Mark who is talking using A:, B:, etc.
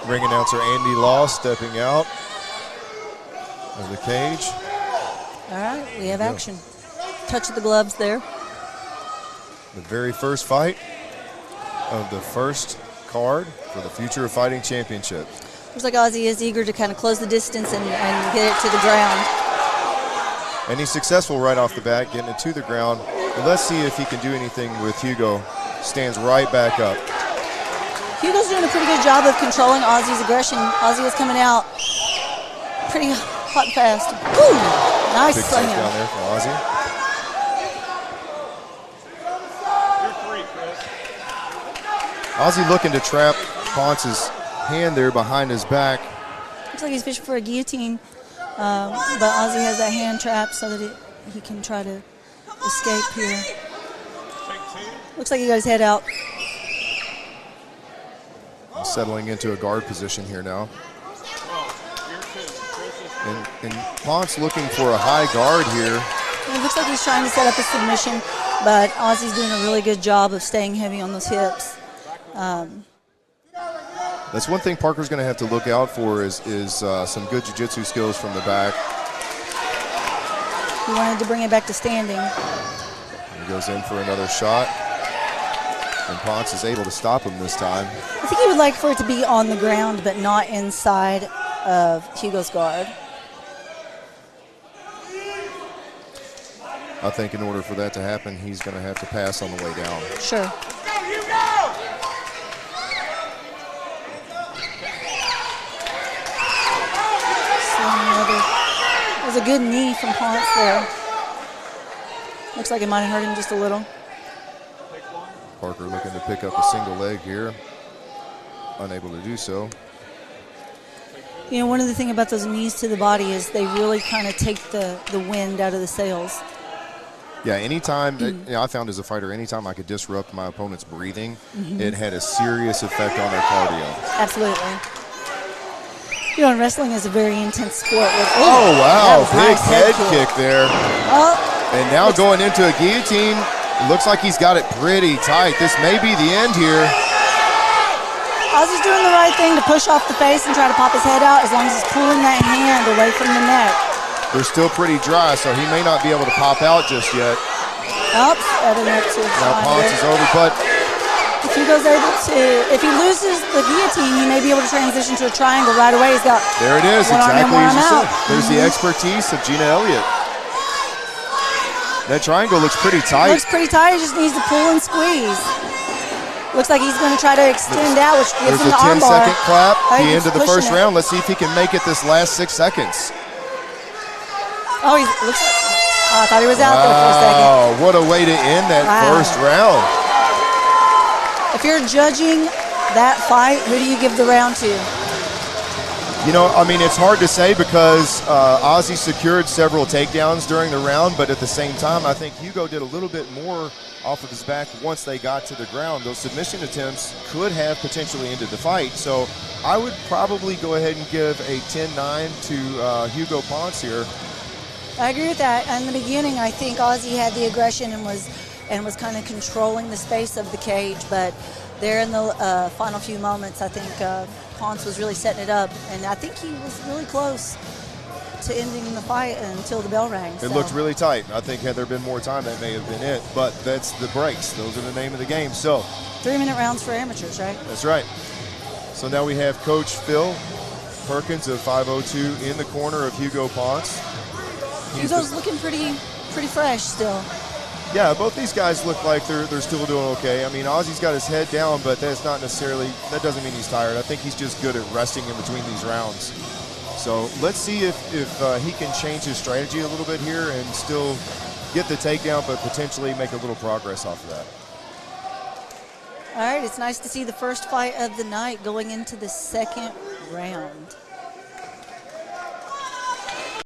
A: Ring announcer Andy Law stepping out of the cage.
B: All right, we have action. Touch of the gloves there.
A: The very first fight of the first card for the Future of Fighting Championship.
B: Looks like Ozzy is eager to kind of close the distance and get it to the ground.
A: And he's successful right off the bat, getting it to the ground. But let's see if he can do anything with Hugo. Stands right back up.
B: Hugo's doing a pretty good job of controlling Ozzy's aggression. Ozzy is coming out pretty hot and fast. Ooh, nice
A: big
B: slam.
A: down there for Ozzy. Ozzy looking to trap Ponce's hand there behind his back.
B: Looks like he's fishing for a guillotine, but Ozzy has that hand trapped so that he can try to escape here. Looks like he got his head out.
A: Settling into a guard position here now. And Ponce looking for a high guard here.
B: It looks like he's trying to set up a submission, but Ozzy's doing a really good job of staying heavy on those hips.
A: That's one thing Parker's going to have to look out for is some good jiu-jitsu skills from the back.
B: He wanted to bring it back to standing.
A: He goes in for another shot. And Ponce is able to stop him this time.
B: I think he would like for it to be on the ground, but not inside of Hugo's guard.
A: I think in order for that to happen, he's going to have to pass on the way down.
B: Sure. That was a good knee from Ponce there. Looks like it might have hurt him just a little.
A: Parker looking to pick up a single leg here. Unable to do so.
B: You know, one of the things about those knees to the body is they really kind of take the wind out of the sails.
A: Yeah, anytime, I found as a fighter, anytime I could disrupt my opponent's breathing, it had a serious effect on their cardio.
B: Absolutely. You know, and wrestling is a very intense sport.
A: Oh, wow, big
B: nice
A: head kick there.
B: Oh,
A: and now going into a guillotine. Looks like he's got it pretty tight. This may be the end here.
B: Ozzy's doing the right thing to push off the face and try to pop his head out as long as he's pulling that hand away from the neck.
A: They're still pretty dry, so he may not be able to pop out just yet.
B: Oops,
A: now Ponce is over, but
B: if he goes able to, if he loses the guillotine, he may be able to transition to a triangle right away. He's got
A: there it is, exactly as you said. There's the expertise of Gina Elliott. That triangle looks pretty tight.
B: Looks pretty tight. He just needs to pull and squeeze. Looks like he's going to try to extend out, which gives him the armbar.
A: There's a 10-second clap. The end of the first round. Let's see if he can make it this last 6 seconds.
B: Oh, looks like, I thought he was out there for a second.
A: Oh, what a way to end that first round.
B: If you're judging that fight, who do you give the round to?
A: You know, I mean, it's hard to say because Ozzy secured several takedowns during the round, but at the same time, I think Hugo did a little bit more off of his back once they got to the ground. Those submission attempts could have potentially ended the fight. So I would probably go ahead and give a 10-9 to Hugo Ponce here.
B: I agree with that. In the beginning, I think Ozzy had the aggression and was kind of controlling the space of the cage, but there in the final few moments, I think Ponce was really setting it up, and I think he was really close to ending the fight until the bell rang.
A: It looked really tight. I think had there been more time, that may have been it, but that's the breaks. Those are the name of the game. So
B: 3-minute rounds for amateurs, right?
A: That's right. So now we have Coach Phil Perkins of 502 in the corner of Hugo Ponce.
B: Hugo's looking pretty fresh still.
A: Yeah, both these guys look like they're still doing okay. I mean, Ozzy's got his head down, but that doesn't mean he's tired. I think he's just good at resting in between these rounds. So let's see if he can change his strategy a little bit here and still get the takedown, but potentially make a little progress off of that.
B: All right, it's nice to see the first fight of the night going into the second round.